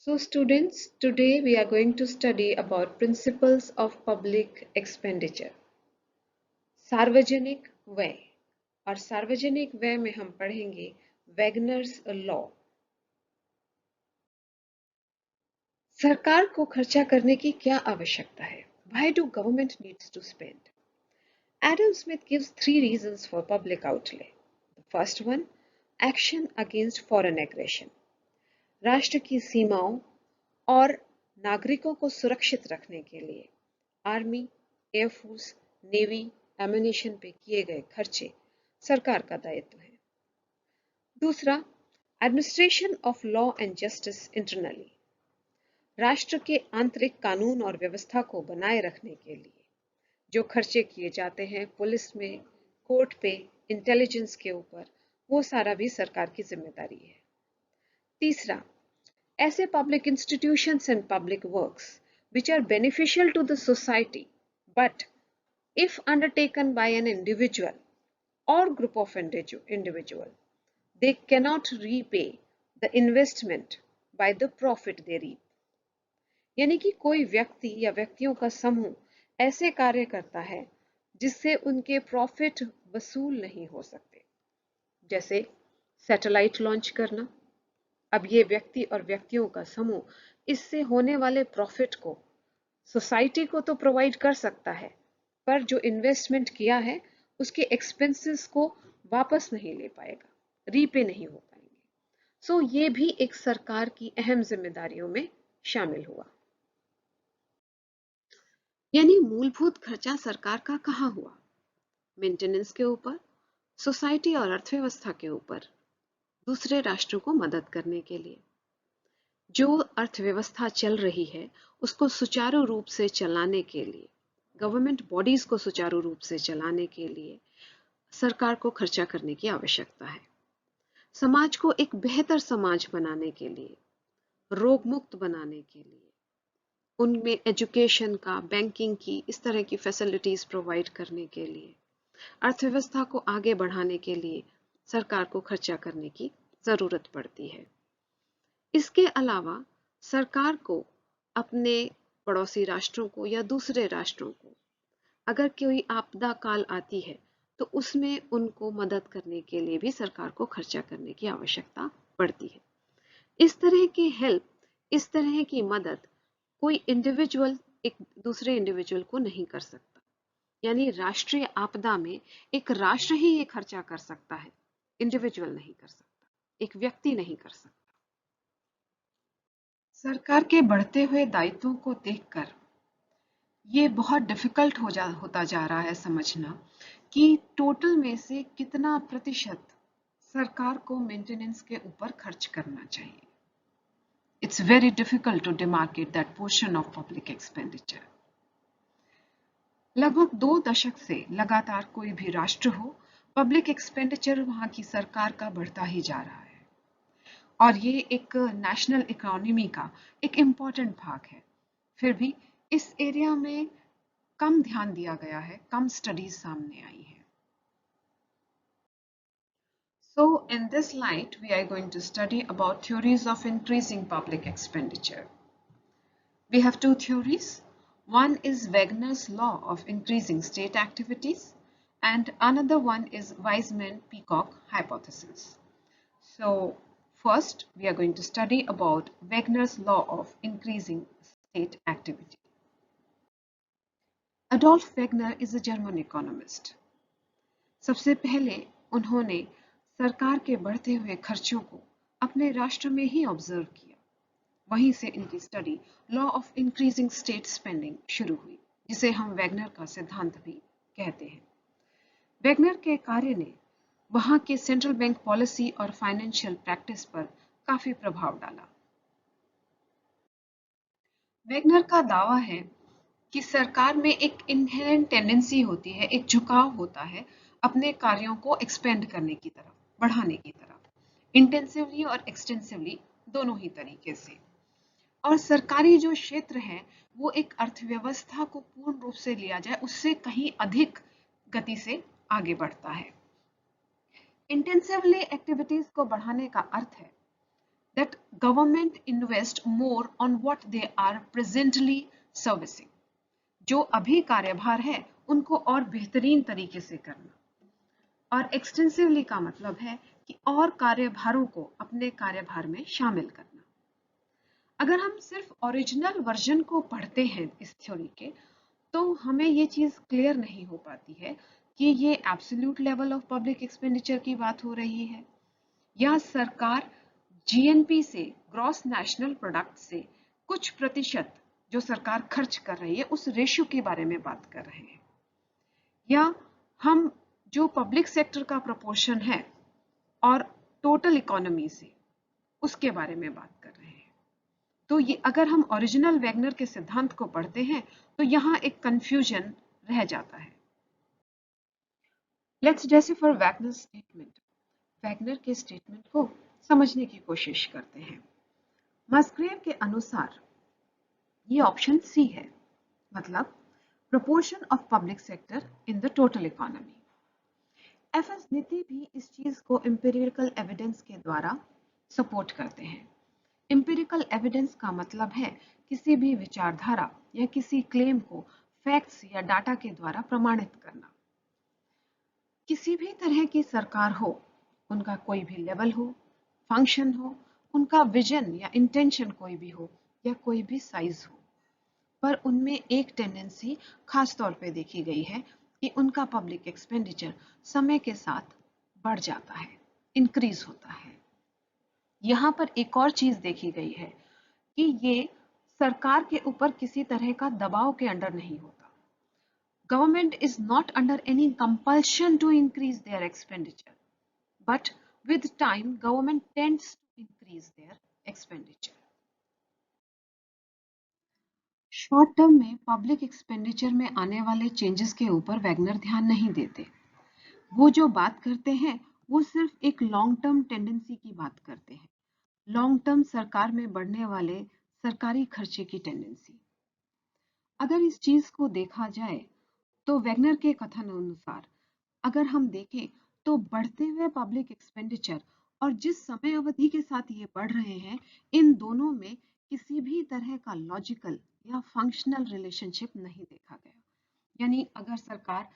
So students, today we are going to study about principles of public expenditure. सार्वजनिक व्यय और सार्वजनिक व्यय में हम पढ़ेंगे वैगनर्स लॉ। सरकार को खर्चा करने की क्या आवश्यकता है? Why do government needs to spend? Adam Smith gives three reasons for public outlay. The first one, action against foreign aggression. राष्ट्र की सीमाओं और नागरिकों को सुरक्षित रखने के लिए आर्मी, एयरफोर्स, नेवी, एम्यूनिशन पे किए गए खर्चे सरकार का दायित्व है। दूसरा, administration of law and justice internally. राष्ट्र के आंतरिक कानून और व्यवस्था को बनाए रखने के लिए जो खर्चे किए जाते हैं पुलिस में, कोर्ट पे, इंटेलिजेंस के ऊपर, वो सारा भी सरकार की जिम्मेदारी है। तीसरा, ऐसे public institutions and public works which are beneficial to the society but if undertaken by an individual or group of individual they cannot repay the investment by the profit they reap. यानी कि कोई व्यक्ति या व्यक्तियों का समूह ऐसे कार्य करता है जिससे उनके प्रॉफिट वसूल नहीं हो सकते, जैसे सैटेलाइट लॉन्च करना। अब ये व्यक्ति और व्यक्तियों का समूह इससे होने वाले प्रॉफिट को सोसाइटी को तो प्रोवाइड कर सकता है, पर जो इन्वेस्टमेंट किया है उसके एक्सपेंसेस को वापस नहीं ले पाएगा, रीपे नहीं हो पाएंगे। सो ये भी एक सरकार की अहम जिम्मेदारियों में शामिल हुआ। यानी मूलभूत खर्चा सरकार का कहाँ हुआ? मेंटेनेंस के ऊपर, सोसाइटी और अर्थव्यवस्था के ऊपर, दूसरे राष्ट्रों को मदद करने के लिए। जो अर्थव्यवस्था चल रही है उसको सुचारू रूप से चलाने के लिए, गवर्नमेंट बॉडीज को सुचारू रूप से चलाने के लिए सरकार को खर्चा करने की आवश्यकता है। समाज को एक बेहतर समाज बनाने के लिए, रोग मुक्त बनाने के लिए, उनमें एजुकेशन का, बैंकिंग की, इस तरह की फैसिलिटीज प्रोवाइड करने के लिए, अर्थव्यवस्था को आगे बढ़ाने के लिए सरकार को खर्चा करने की जरूरत पड़ती है। इसके अलावा सरकार को अपने पड़ोसी राष्ट्रों को या दूसरे राष्ट्रों को अगर कोई आपदा काल आती है तो उसमें उनको मदद करने के लिए भी सरकार को खर्चा करने की आवश्यकता पड़ती है। इस तरह की हेल्प, इस तरह की मदद कोई इंडिविजुअल एक दूसरे इंडिविजुअल को नहीं कर सकता। यानी राष्ट्रीय आपदा में एक राष्ट्र ही ये खर्चा कर सकता है, इंडिविजुअल नहीं कर सकता, एक व्यक्ति नहीं कर सकता। सरकार के बढ़ते हुए दायित्वों को देखकर ये बहुत डिफिकल्ट होता जा रहा है समझना कि टोटल में से कितना प्रतिशत सरकार को मेंटेनेंस के ऊपर खर्च करना चाहिए। It's very difficult to demarcate that portion of public expenditure. लगभग 2 दशक से लगातार कोई भी राष्ट्र हो, पब्लिक एक्सपेंडिचर वहां की सरकार का बढ़ता ही जा रहा है और ये एक नेशनल इकोनॉमी का एक इम्पॉर्टेंट भाग है। फिर भी इस एरिया में कम ध्यान दिया गया है, कम स्टडीज सामने आई है। So in this light we are going to study about theories of increasing public expenditure. We have two theories. One is Wegener's law of increasing state activities and another one is Weizmann-Peacock hypothesis. So first, we are going to study about Wegener's law of increasing state activity. Adolf Wegener is a German economist. सबसे पहले उन्होंने सरकार के बढ़ते हुए खर्चों को अपने राष्ट्र में ही ऑब्जर्व किया। वहीं से इनकी study law of increasing state spending शुरू हुई, जिसे हम वेगनर का सिद्धांत भी कहते हैं। वेगनर के कार्य ने वहां के सेंट्रल बैंक पॉलिसी और फाइनेंशियल प्रैक्टिस पर काफी प्रभाव डाला। वेगनर का दावा है कि सरकार में एक इनहेरेंट टेंडेंसी होती है, एक झुकाव होता है अपने कार्यों को एक्सपेंड करने की तरफ, बढ़ाने की तरफ, इंटेंसिवली और एक्सटेंसिवली दोनों ही तरीके से। और सरकारी जो क्षेत्र है वो एक अर्थव्यवस्था को पूर्ण रूप से लिया जाए उससे कहीं अधिक गति से आगे बढ़ता है। इंटेंसिवली एक्टिविटीज को बढ़ाने का अर्थ है that government invest more on what they are presently servicing. जो अभी कार्यभार है उनको और बेहतरीन तरीके से करना, और एक्सटेंसिवली का मतलब है कि और कार्यभारों को अपने कार्यभार में शामिल करना। अगर हम सिर्फ ओरिजिनल वर्जन को पढ़ते हैं इस थ्योरी के, तो हमें ये चीज क्लियर नहीं हो पाती है कि ये absolute level of public expenditure की बात हो रही है या सरकार जीएनपी से, ग्रॉस नेशनल प्रोडक्ट से कुछ प्रतिशत जो सरकार खर्च कर रही है उस रेशियो के बारे में बात कर रहे हैं, या हम जो पब्लिक सेक्टर का प्रोपोर्शन है और टोटल इकोनॉमी से उसके बारे में बात कर रहे हैं। तो ये अगर हम ओरिजिनल वैगनर के सिद्धांत को पढ़ते हैं तो यहाँ एक कंफ्यूजन रह जाता है। Let's decipher Wagner statement. Wagner के स्टेटमेंट को समझने की कोशिश करते हैं। मस्ग्रेव के अनुसार ये ऑप्शन सी है, मतलब proportion of public sector in the total economy. FS नीति भी इस चीज को एम्पिरिकल एविडेंस के द्वारा सपोर्ट करते हैं। एम्पिरिकल एविडेंस का मतलब है किसी भी विचारधारा या किसी क्लेम को फैक्ट्स या डाटा के द्वारा प्रमाणित करना। किसी भी तरह की सरकार हो, उनका कोई भी लेवल हो, फंक्शन हो, उनका विजन या इंटेंशन कोई भी हो या कोई भी साइज हो, पर उनमें एक टेंडेंसी खास तौर पे देखी गई है कि उनका पब्लिक एक्सपेंडिचर समय के साथ बढ़ जाता है, इंक्रीज होता है। यहाँ पर एक और चीज देखी गई है कि ये सरकार के ऊपर किसी तरह का दबाव के अंडर नहीं होता। Government is not under any compulsion to increase their expenditure, but with time government tends to increase their expenditure. Short term में पब्लिक एक्सपेंडिचर में आने वाले चेंजेस के ऊपर वैगनर ध्यान नहीं देते। वो जो बात करते हैं वो सिर्फ एक लॉन्ग टर्म टेंडेंसी की बात करते हैं, लॉन्ग टर्म सरकार में बढ़ने वाले सरकारी खर्चे की टेंडेंसी। अगर इस चीज को देखा जाए तो वैगनर के कथन अनुसार अगर हम देखें तो बढ़ते हुए पब्लिक एक्सपेंडिचर और जिस समय अवधि के साथ ये बढ़ रहे हैं, इन दोनों में किसी भी तरह का लॉजिकल या फंक्शनल रिलेशनशिप नहीं देखा गया। यानी अगर सरकार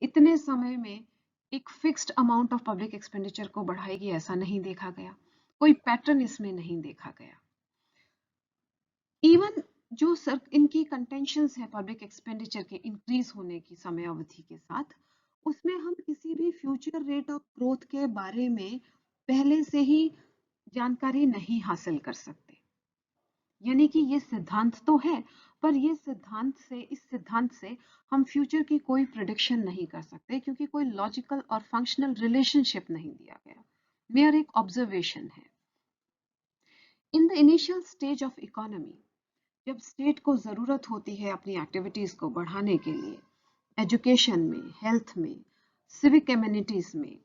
इतने समय में एक fixed amount of public expenditure को बढ़ाएगी, ऐसा नहीं देखा गया, कोई पैटर्न इसमें नहीं देखा गया। इवन जो इनकी कंटेंशंस है पब्लिक एक्सपेंडिचर के इंक्रीज होने की समय अवधि के साथ, उसमें हम किसी भी फ्यूचर रेट ऑफ ग्रोथ के बारे में पहले से ही जानकारी नहीं हासिल कर सकते। यानी कि ये सिद्धांत तो है, पर ये इस सिद्धांत से हम फ्यूचर की कोई प्रिडिक्शन नहीं कर सकते, क्योंकि कोई लॉजिकल और फंक्शनल रिलेशनशिप नहीं दिया गया, मेयर एक ऑब्जर्वेशन है। In the initial stage of economy, जब स्टेट को जरूरत होती है अपनी एक्टिविटीज को बढ़ाने के लिए, एजुकेशन में, हेल्थ में, सिविक कम्युनिटीज में,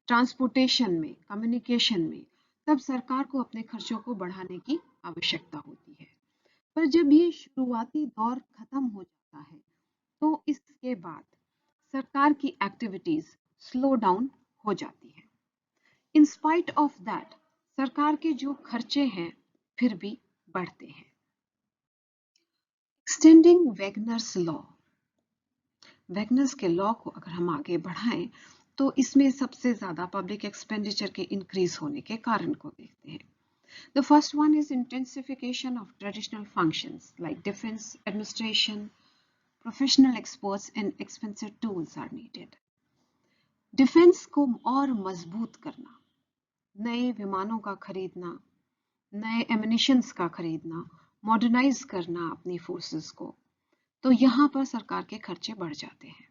ट्रांसपोर्टेशन में, कम्युनिकेशन में, तब सरकार को अपने खर्चों को बढ़ाने की आवश्यकता होती है। पर जब ये शुरुआती दौर खत्म हो जाता है तो इसके बाद सरकार की एक्टिविटीज स्लो डाउन हो जाती है। इन स्पाइट ऑफ दैट सरकार के जो खर्चे हैं फिर भी बढ़ते हैं। Extending Wagner's law. वैगनर्स के लॉ को अगर हम आगे बढ़ाएं तो इसमें सबसे ज्यादा पब्लिक एक्सपेंडिचर के इंक्रीज होने के कारण को देखते हैं। The first one is intensification of traditional functions like defense, administration, professional experts and expensive tools are needed. Defence को और मजबूत करना, नए विमानों का खरीदना, नए एमिनिशंस का खरीदना, मॉडर्नाइज करना अपनी फोर्सेस को, तो यहाँ पर सरकार के खर्चे बढ़ जाते हैं।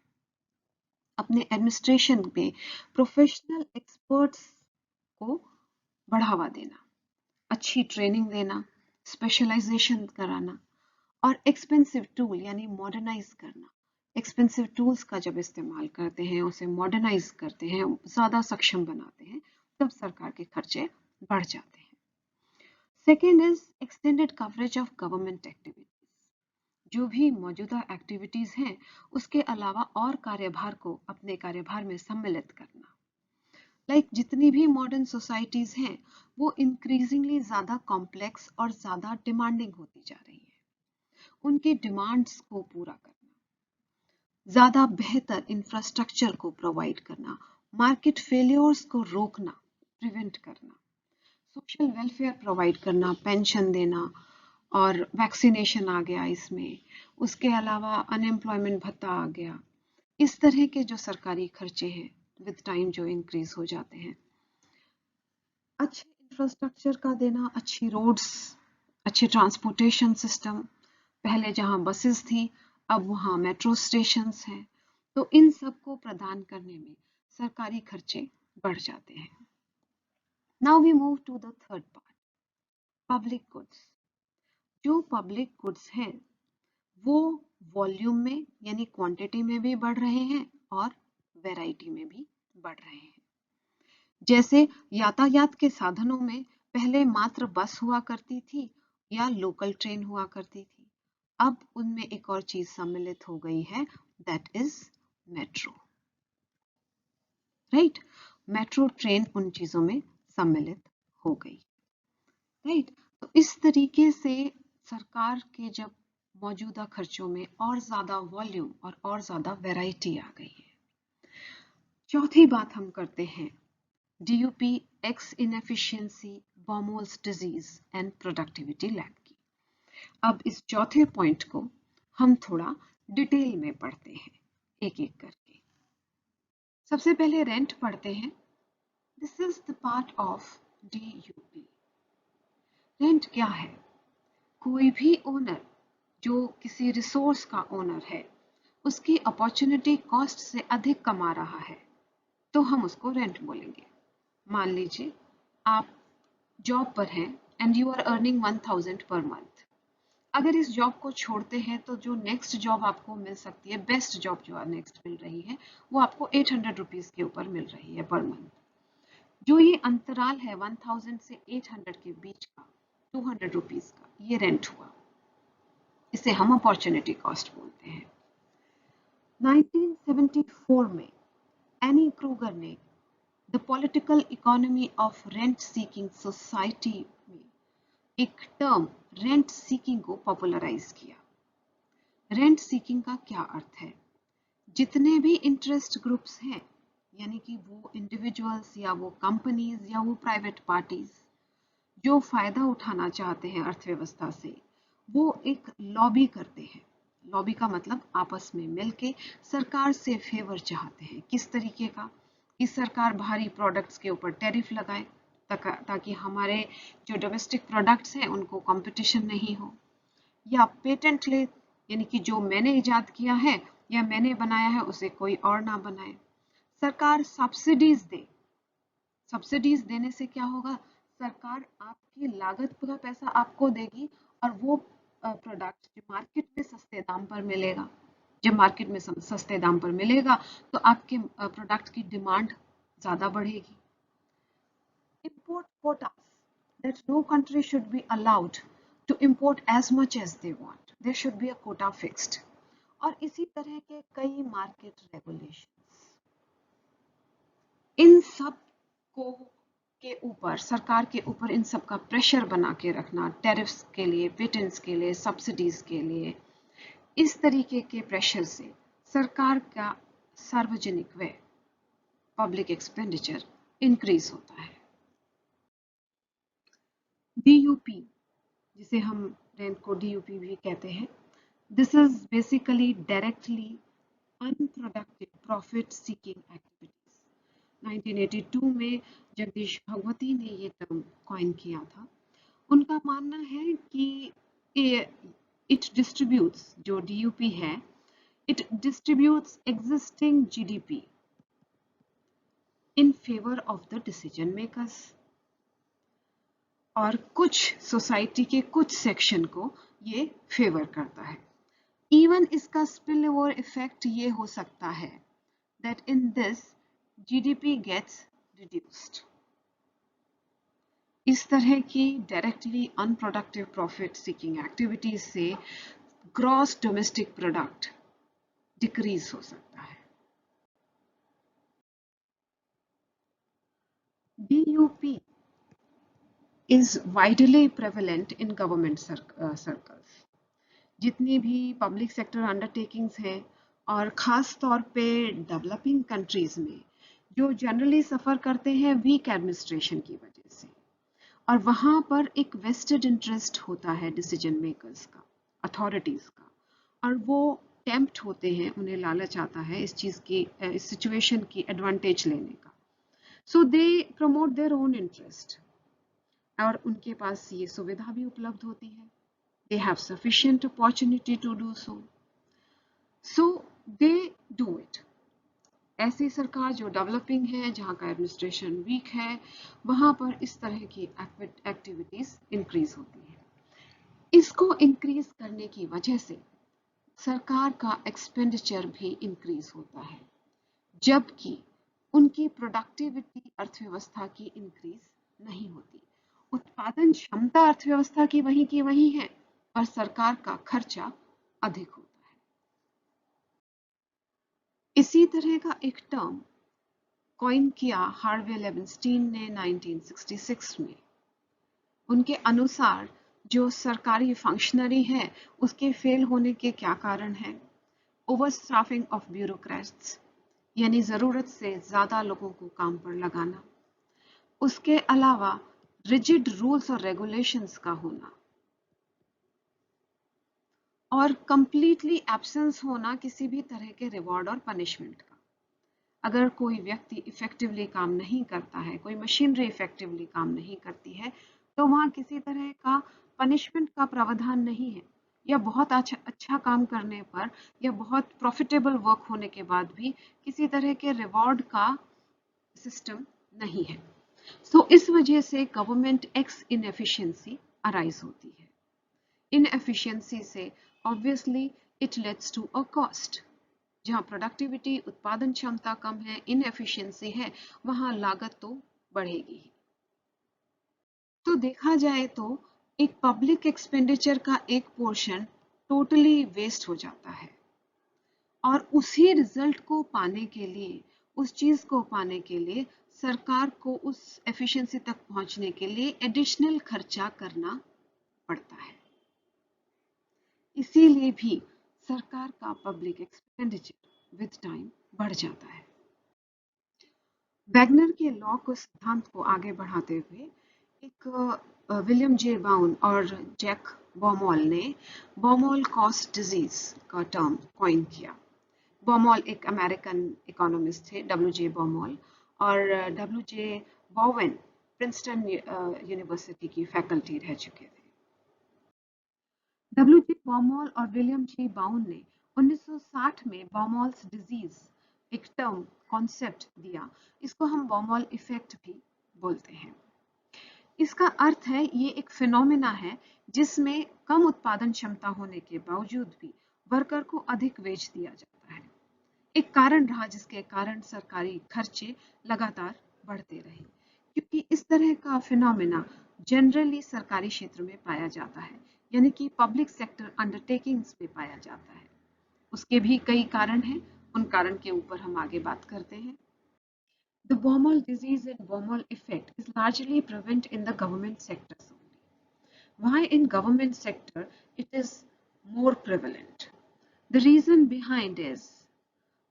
अपने एडमिनिस्ट्रेशन में प्रोफेशनल एक्सपर्ट्स को बढ़ावा देना, अच्छी ट्रेनिंग देना, स्पेशलाइजेशन कराना और एक्सपेंसिव टूल यानी मॉडर्नाइज करना। एक्सपेंसिव टूल्स का जब इस्तेमाल करते हैं, उसे मॉडर्नाइज करते हैं, ज्यादा सक्षम बनाते हैं, तब सरकार के खर्चे बढ़ जाते हैं। Second is extended coverage of government activities. जो भी मौजूदा एक्टिविटीज हैं उसके अलावा और कार्यभार को अपने कार्यभार में सम्मिलित करना। जितनी भी मॉडर्न सोसाइटीज हैं वो इंक्रीजिंगली ज़्यादा कॉम्प्लेक्स और ज़्यादा डिमांडिंग होती जा रही है। उनके डिमांड्स को पूरा करना, ज़्यादा बेहतर इंफ्रास्ट्रक्चर को प्रोवाइड करना, मार्केट फेलियर्स को रोकना, प्रिवेंट करना, सोशल वेलफेयर प्रोवाइड करना, पेंशन देना और वैक्सीनेशन आ गया इसमें, उसके अलावा अनएम्प्लॉयमेंट भत्ता आ गया। इस तरह के जो सरकारी खर्चे हैं विद टाइम जो इंक्रीज हो जाते हैं। अच्छे इंफ्रास्ट्रक्चर का देना, अच्छी रोड्स, अच्छे ट्रांसपोर्टेशन सिस्टम, पहले जहां बसेस थी अब वहां मेट्रो स्टेशंस हैं, तो इन सब को प्रदान करने में सरकारी खर्चे बढ़ जाते हैं। Now we move to the third part, public goods. जो पब्लिक गुड्स हैं वो वॉल्यूम में यानी क्वांटिटी में भी बढ़ रहे हैं और वैरायटी में भी बढ़ रहे हैं। जैसे यातायात के साधनों में पहले मात्र बस हुआ करती थी या लोकल ट्रेन हुआ करती थी, अब उनमें एक और चीज सम्मिलित हो गई है, that is metro. Right, metro train उन चीजों में सम्मिलित हो गई। राइट, तो इस तरीके से सरकार के जब मौजूदा खर्चों में और ज्यादा वॉल्यूम और ज्यादा वैरायटी आ गई है। चौथी बात हम करते हैं DUP, X inefficiency, Baumol's disease and productivity lag की। अब इस चौथे पॉइंट को हम थोड़ा डिटेल में पढ़ते हैं एक एक करके। सबसे पहले रेंट पढ़ते हैं। This is the part of DUP। Rent क्या है? कोई भी ओनर जो किसी रिसोर्स का ओनर है उसकी अपॉर्चुनिटी कॉस्ट से अधिक कमा रहा है तो हम उसको रेंट बोलेंगे। मान लीजिए आप जॉब पर हैं and you are earning 1000 per month. अगर इस जॉब को छोड़ते हैं तो जो नेक्स्ट जॉब आपको मिल सकती है, बेस्ट जॉब जो नेक्स्ट मिल रही है, वो आपको 800 रुपीज के ऊपर मिल रही है पर मंथ। जो ये अंतराल है 1000 से 800 के बीच का, 200 रुपीज का, ये रेंट हुआ। इसे हम अपॉर्चुनिटी कॉस्ट बोलते हैं। 1974 में एनी क्रूगर ने the political economy of rent seeking society में एक टर्म रेंट सीकिंग को पॉपुलराइज किया। रेंट सीकिंग का क्या अर्थ है? जितने भी इंटरेस्ट ग्रुप्स हैं, यानी कि वो इंडिविजुअल्स या वो कंपनीज या वो प्राइवेट पार्टीज जो फायदा उठाना चाहते हैं अर्थव्यवस्था से, वो एक लॉबी करते हैं। लॉबी का मतलब आपस में मिलके सरकार से फेवर चाहते हैं। किस तरीके का? कि सरकार भारी प्रोडक्ट्स के ऊपर टैरिफ लगाए ताकि हमारे जो डोमेस्टिक प्रोडक्ट्स हैं उनको कंपटीशन नहीं हो, या पेटेंट ले, यानी कि जो मैंने इजाद किया है या मैंने बनाया है उसे कोई और ना बनाए। सरकार सब्सिडीज दे। सब्सिडीज देने से क्या होगा? सरकार आपकी लागत का पैसा आपको देगी और वो प्रोडक्ट जो मार्केट में सस्ते दाम पर मिलेगा, जब मार्केट में सस्ते दाम पर मिलेगा तो आपके प्रोडक्ट की डिमांड ज्यादा बढ़ेगी। Import quotas, that no country should be allowed to import as much as they want. There should be a quota fixed. और इसी तरह के कई मार्केट रेगुलेशंस, इन सब को के ऊपर, सरकार के ऊपर इन सब का प्रेशर बना के रखना, टैरिफ्स के लिए, पेटेंट्स के लिए, सब्सिडीज के लिए, इस तरीके के प्रेशर से सरकार का सार्वजनिक व्यय, पब्लिक एक्सपेंडिचर इंक्रीज होता है। DUP, जिसे हम रेंट को DUP भी कहते हैं, this is basically directly unproductive profit seeking activities. 1982 में जगदीश भगवती ने ये टर्म कॉइन किया था। उनका मानना है कि इट डिस्ट्रीब्यूट्स, जो DUP है, it distributes existing GDP in favour of the decision makers, और कुछ सोसाइटी के कुछ सेक्शन को ये फेवर करता है। इवन इसका स्पिल ओवर इफेक्ट ये हो सकता है that in this GDP gets reduced. इस तरह की directly unproductive profit seeking activities से ग्रॉस डोमेस्टिक प्रोडक्ट डिक्रीज हो सकता है। is widely prevalent in government circles. जितनी भी पब्लिक सेक्टर अंडरटेकिंग्स हैं और ख़ास तौर पे डेवलपिंग कंट्रीज़ में जो जनरली सफ़र करते हैं वीक एडमिनिस्ट्रेशन की वजह से, और वहाँ पर एक वेस्टेड इंटरेस्ट होता है डिसीजन मेकर्स का, अथॉरिटीज़ का, और वो टेम्प्ट होते हैं, उन्हें लालच आता है इस चीज़ की, इस सिचुएशन की एडवांटेज लेने का. So they promote their own interest, और उनके पास ये सुविधा भी उपलब्ध होती है. They have sufficient opportunity to do so. So they do it. ऐसी सरकार जो डेवलपिंग है, जहाँ का एडमिनिस्ट्रेशन वीक है, वहाँ पर इस तरह की एक्टिविटीज इंक्रीज होती है. इसको इंक्रीज करने की वजह से सरकार का एक्सपेंडिचर भी इंक्रीज होता है, जबकि उनकी प्रोडक्टिविटी अर्थव्यवस्था की इंक्रीज नहीं होती. उत्पादन क्षमता अर्थव्यवस्था की वही है, और सरकार का खर्चा अधिक होता है. इसी तरह का एक टर्म कॉइन किया हार्वे लेविनस्टीन ने 1966 में. उनके अनुसार जो सरकारी फंक्शनरी है उसके फेल होने के क्या कारण हैं? ओवरस्टाफिंग ऑफ ब्यूरोक्रेट्स, यानी ज़रूरत से ज़्यादा लोगों को काम पर लगाना. उसके अलावा रिजिड रूल्स और रेगुलेशंस का होना, और कंप्लीटली एब्सेंस होना किसी भी तरह के रिवॉर्ड और पनिशमेंट का. अगर कोई व्यक्ति इफेक्टिवली काम नहीं करता है, कोई मशीनरी इफेक्टिवली काम नहीं करती है, तो वहाँ किसी तरह का पनिशमेंट का प्रावधान नहीं है, या बहुत अच्छा काम करने पर या बहुत प्रॉफिटेबल वर्क होने के बाद भी किसी तरह के रिवॉर्ड का सिस्टम नहीं है. सो इस वजह से गवर्नमेंट एक्स इनएफिशिएंसी अराइज होती है. इनएफिशिएंसी से obviously it leads to a cost. जहाँ प्रोडक्टिविटी, उत्पादन क्षमता कम है, इनएफिशिएंसी है, वहाँ लागत तो बढ़ेगी. तो देखा जाए तो एक पब्लिक एक्सपेंडिचर का एक पोर्शन टोटली वेस्ट हो जाता है, और उसी रिजल्ट को पाने के लिए, उस चीज को पाने के लिए सरकार को उस एफिशिएंसी तक पहुंचने के लिए एडिशनल खर्चा करना पड़ता है. इसीलिए भी सरकार का पब्लिक एक्सपेंडिचर विद टाइम बढ़ जाता है. वैगनर के लॉ को सिद्धांत को आगे बढ़ाते हुए एक विलियम जे बाउन और जैक बॉमॉल ने बॉमॉल कॉस्ट डिजीज का टर्म कॉइन किया. बॉमॉल एक अमेरिकन इकोनॉमिस्ट थे, डब्ल्यू जे बॉमॉल, और W J Bowen Princeton university की फैकल्टी रह चुके थे. डब्ल्यू जे बॉमॉल और विलियम जे बाउन ने 1960 में बॉमॉल्स डिजीज एक टर्म कॉन्सेप्ट दिया. इसको हम बॉमॉल इफेक्ट भी बोलते हैं. इसका अर्थ है ये एक फिनोमेना है जिसमें कम उत्पादन क्षमता होने के बावजूद भी वर्कर को अधिक वेज दिया जाता है. एक कारण रहा जिसके कारण सरकारी खर्चे लगातार बढ़ते रहे, क्योंकि इस तरह का फिनोमेना जनरली सरकारी क्षेत्र में पाया जाता है, यानी कि पब्लिक सेक्टर अंडरटेकिंग्स पे पाया जाता है. उसके भी कई कारण हैं, उन कारण के ऊपर हम आगे बात करते हैं. The Baumol disease and Baumol effect is largely prevalent in the government sectors only. Why in government sector it is more prevalent? The reason behind is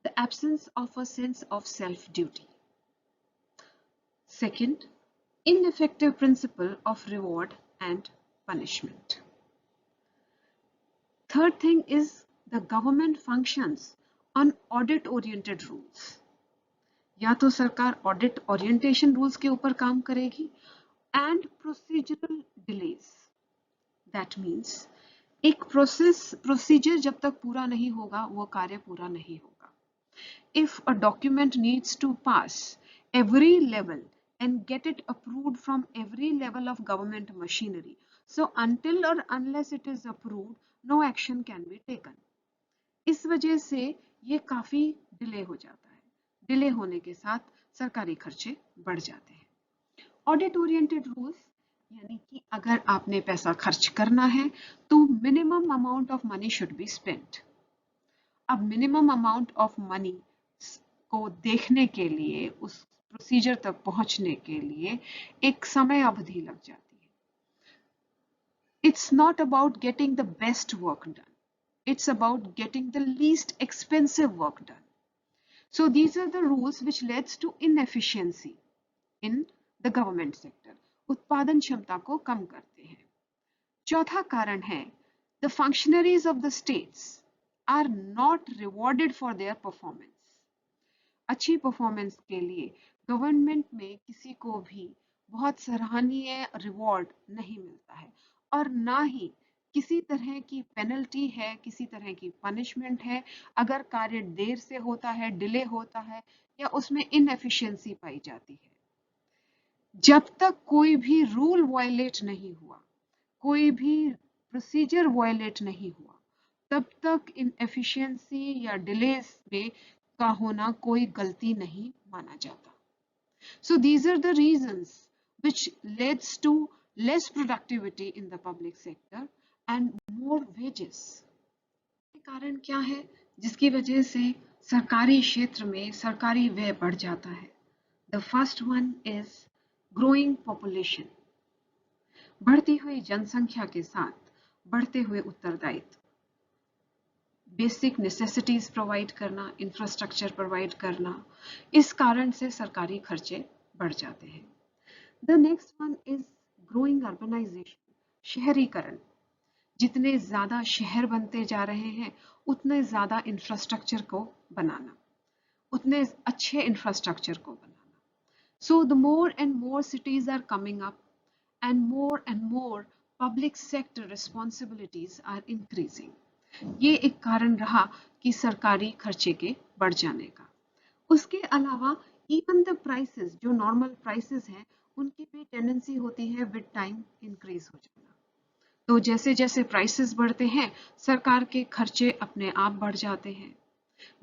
the absence of a sense of self-duty. Second, ineffective principle of reward and punishment. Third thing is the government functions on audit-oriented rules. या तो सरकार audit orientation rules के ऊपर काम करेगी, and procedural delays. That means एक procedure जब तक पूरा नहीं होगा वो कार्य पूरा नहीं होगा. If a document needs to pass every level and get it approved from every level of government machinery, so until or unless it is approved, no action can be taken. इस वजह से ये काफी डिले हो जाता है. Delay होने के साथ सरकारी खर्चे बढ़ जाते हैं. ऑडिट ओरिएंटेड रूल्स, यानी कि अगर आपने पैसा खर्च करना है तो minimum amount of money should be spent. अब मिनिमम अमाउंट ऑफ मनी को देखने के लिए, उस प्रोसीजर तक पहुंचने के लिए एक समय अवधि लग जाती है. It's not about getting the best work done. It's about getting the least expensive work done. So these are the rules which leads to inefficiency in the government sector. उत्पादन क्षमता को कम करते हैं. चौथा कारण है the functionaries of the states are not rewarded for their performance. अच्छी performance के लिए गवर्नमेंट में किसी को भी बहुत सराहनीय रिवॉर्ड नहीं मिलता है और ना ही किसी तरह की पेनल्टी है, किसी तरह की पनिशमेंट है अगर कार्य देर से होता है, डिले होता है या उसमें इनएफिशिएंसी पाई जाती है. जब तक कोई भी रूल वायलेट नहीं हुआ, कोई भी प्रोसीजर वायलेट नहीं हुआ, तब तक इनएफिशिएंसी या डिलेस में का होना कोई गलती नहीं माना जाता. So these are the reasons which leads to less productivity in the public sector and more wages. कारण क्या है जिसकी वजह से सरकारी क्षेत्र में सरकारी व्यय बढ़ जाता है? The first one is growing population. बढ़ती हुई जनसंख्या के साथ बढ़ते हुए उत्तरदायित्व. बेसिक नेसेसिटीज प्रोवाइड करना, इंफ्रास्ट्रक्चर प्रोवाइड करना, इस कारण से सरकारी खर्चे बढ़ जाते हैं. The next one is growing urbanisation, शहरीकरण. जितने ज्यादा शहर बनते जा रहे हैं उतने ज्यादा इंफ्रास्ट्रक्चर को बनाना, उतने अच्छे इंफ्रास्ट्रक्चर को बनाना. So the more and more cities are coming up and more public sector responsibilities are increasing. ये एक कारण रहा कि सरकारी खर्चे के बढ़ जाने का. उसके अलावा इवन द प्राइसेस, जो नॉर्मल प्राइसेस हैं, उनकी भी टेंडेंसी होती है विद टाइम इंक्रीज हो जाना. तो जैसे जैसे प्राइसेस बढ़ते हैं सरकार के खर्चे अपने आप बढ़ जाते हैं.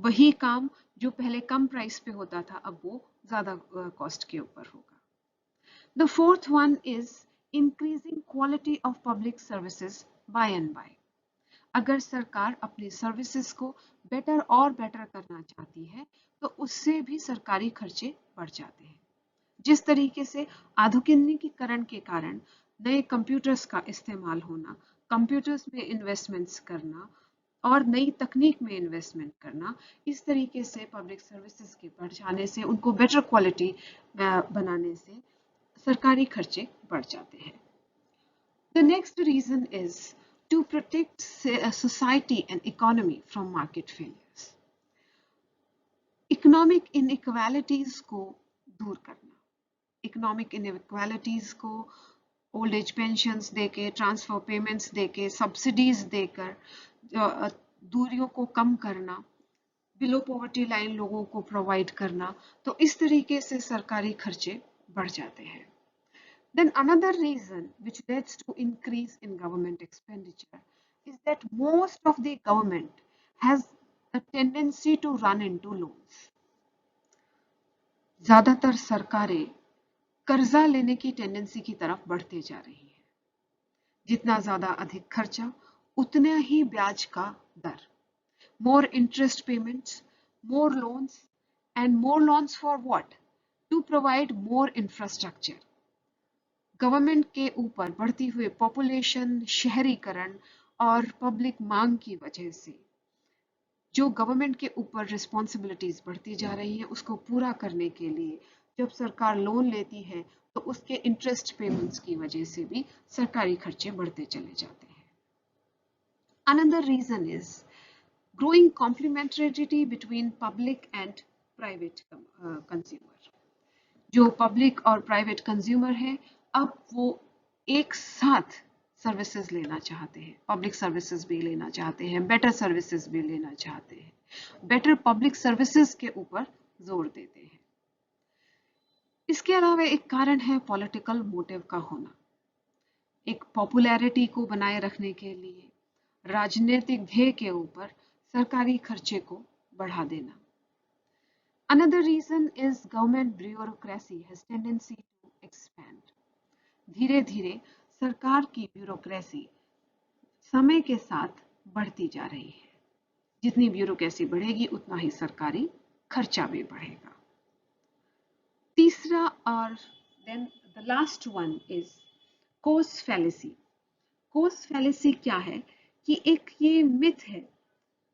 वही काम जो पहले कम प्राइस पे होता था अब वो ज्यादा कॉस्ट के ऊपर होगा. The fourth one is increasing quality of public services by and by. अगर सरकार अपनी सर्विसेज को बेटर और बेटर करना चाहती है तो उससे भी सरकारी खर्चे बढ़ जाते हैं. जिस तरीके से आधुनिकीकरण के कारण नए कंप्यूटर्स का इस्तेमाल होना, कंप्यूटर्स में इन्वेस्टमेंट्स करना और नई तकनीक में इन्वेस्टमेंट करना, इस तरीके से पब्लिक सर्विसेज के बढ़ जाने से, उनको बेटर क्वालिटी बनाने से सरकारी खर्चे बढ़ जाते हैं. The next reason is to protect society and economy from market failures. Economic inequalities को दूर करना. Economic inequalities को ओल्ड एज पेंशन्स देके, ट्रांसफर पेमेंट्स देके, सब्सिडीज देकर दूरियों को कम करना, बिलो पॉवर्टी लाइन लोगों को प्रोवाइड करना. तो इस तरीके से सरकारी खर्चे बढ़ जाते हैं. Then another reason which leads to increase in government expenditure is that most of the government has a tendency to run into loans. ज्यादातर सरकारें कर्जा लेने की टेंडेंसी की तरफ बढ़ते जा रही है. जितना ज्यादा अधिक खर्चा उतना ही ब्याज का दर. More interest payments, more loans, and more loans for what? To provide more infrastructure. Government के ऊपर बढ़ती हुई पॉपुलेशन, शहरीकरण और पब्लिक मांग की वजह से जो गवर्नमेंट के ऊपर रिस्पॉन्सिबिलिटीज बढ़ती जा रही है उसको पूरा करने के लिए जब सरकार लोन लेती है तो उसके इंटरेस्ट पेमेंट्स की वजह से भी सरकारी खर्चे बढ़ते चले जाते हैं. Another reason is growing complementarity between public and private consumer. जो पब्लिक और प्राइवेट कंज्यूमर है अब वो एक साथ सर्विसेज लेना चाहते हैं. पब्लिक सर्विसेज भी लेना चाहते हैं, बेटर सर्विसेज भी लेना चाहते हैं, बेटर पब्लिक सर्विसेज के ऊपर जोर देते हैं. इसके अलावा एक कारण है पॉलिटिकल मोटिव का होना. एक पॉपुलैरिटी को बनाए रखने के लिए राजनीतिक ध्येय के ऊपर सरकारी खर्चे को बढ़ा देना. Another reason is government bureaucracy has tendency to expand. धीरे धीरे सरकार की ब्यूरोक्रेसी समय के साथ बढ़ती जा रही है. जितनी ब्यूरोक्रेसी बढ़ेगी उतना ही सरकारी खर्चा भी बढ़ेगा. तीसरा और then the last one is cost fallacy. Cost fallacy क्या है कि एक ये मिथ है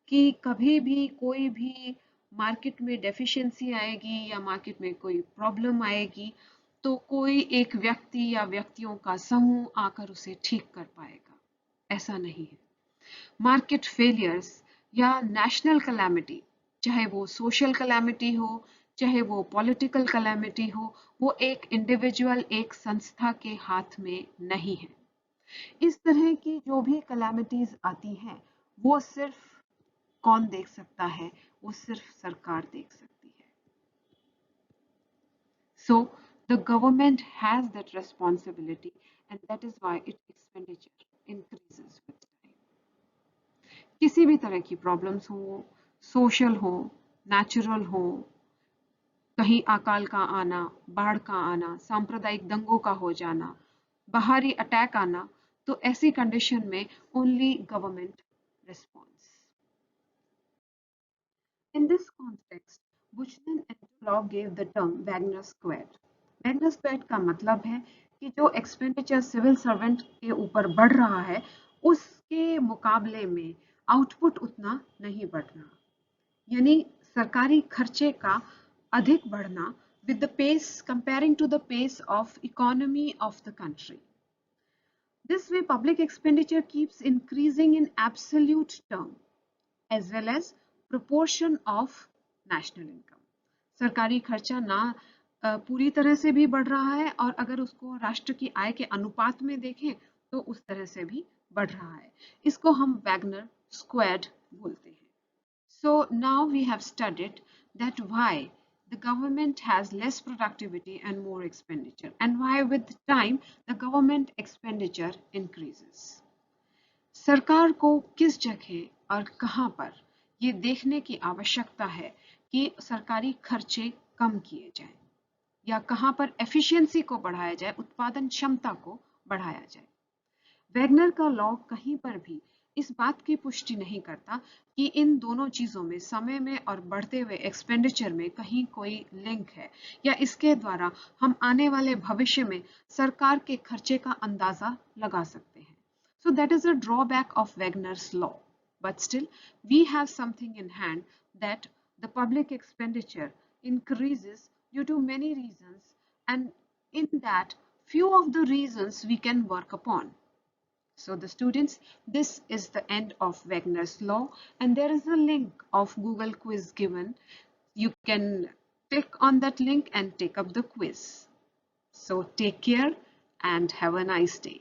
कि कभी भी कोई भी मार्केट में डेफिशिएंसी आएगी या मार्केट में कोई प्रॉब्लम आएगी तो कोई एक व्यक्ति या व्यक्तियों का समूह आकर उसे ठीक कर पाएगा। ऐसा नहीं है। मार्केट फेलियर्स या नेशनल कैलामिटी, चाहे वो सोशल कैलामिटी हो, चाहे वो पॉलिटिकल कैलामिटी हो, वो एक इंडिविजुअल, एक संस्था के हाथ में नहीं है। इस तरह की जो भी कैलामिटीज आती हैं वो सिर्फ कौन देख सकता है? वो सिर्फ सरकार देख सकती है। So the government has that responsibility and that is why its expenditure increases with time. किसी भी तरह की प्रॉब्लम्स हो, सोशल हो, नेचुरल हो, कहीं अकाल का आना, बाढ़ का आना, सांप्रदायिक दंगों का हो जाना, बाहरी अटैक आना, तो ऐसी कंडीशन में only government response. In this context, Buchanan and Kellogg gave the term Wagner Squared. Wagner Squared का मतलब है कि जो एक्सपेंडिचर सिविल सर्वेंट के ऊपर बढ़ रहा है उसके मुकाबले में आउटपुट उतना नहीं बढ़ रहा, यानी सरकारी खर्चे का अधिक बढ़ना with the pace comparing to the pace of economy of the country. This way public expenditure keeps increasing in absolute term as well as proportion of national income. सरकारी खर्चा ना पूरी तरह से भी बढ़ रहा है और अगर उसको राष्ट्र की आय के अनुपात में देखें तो उस तरह से भी बढ़ रहा है। इसको हम वैगनर स्क्वायर्ड बोलते हैं। So now we have studied that why the government has less productivity and more expenditure and why with time the government expenditure increases. सरकार को किस जगह और कहां पर ये देखने की आवश्यकता है कि सरकारी खर्चे कम किए जाएं या कहां पर एफिशिएंसी को बढ़ाया जाए, उत्पादन क्षमता को बढ़ाया जाए। वैगनर का लॉ कहीं पर भी इस बात की पुष्टि नहीं करता कि इन दोनों चीजों में, समय में और बढ़ते हुए एक्सपेंडिचर में कहीं कोई लिंक है या इसके द्वारा हम आने वाले भविष्य में सरकार के खर्चे का अंदाजा लगा सकते हैं। So that is a drawback of Wagner's law. But still, we have something in hand that the public expenditure increases due to many reasons, and in that, few of the reasons we can work upon. So the students, this is the end of Wagner's law, and there is a link of Google quiz given. You can click on that link and take up the quiz. So take care and have a nice day.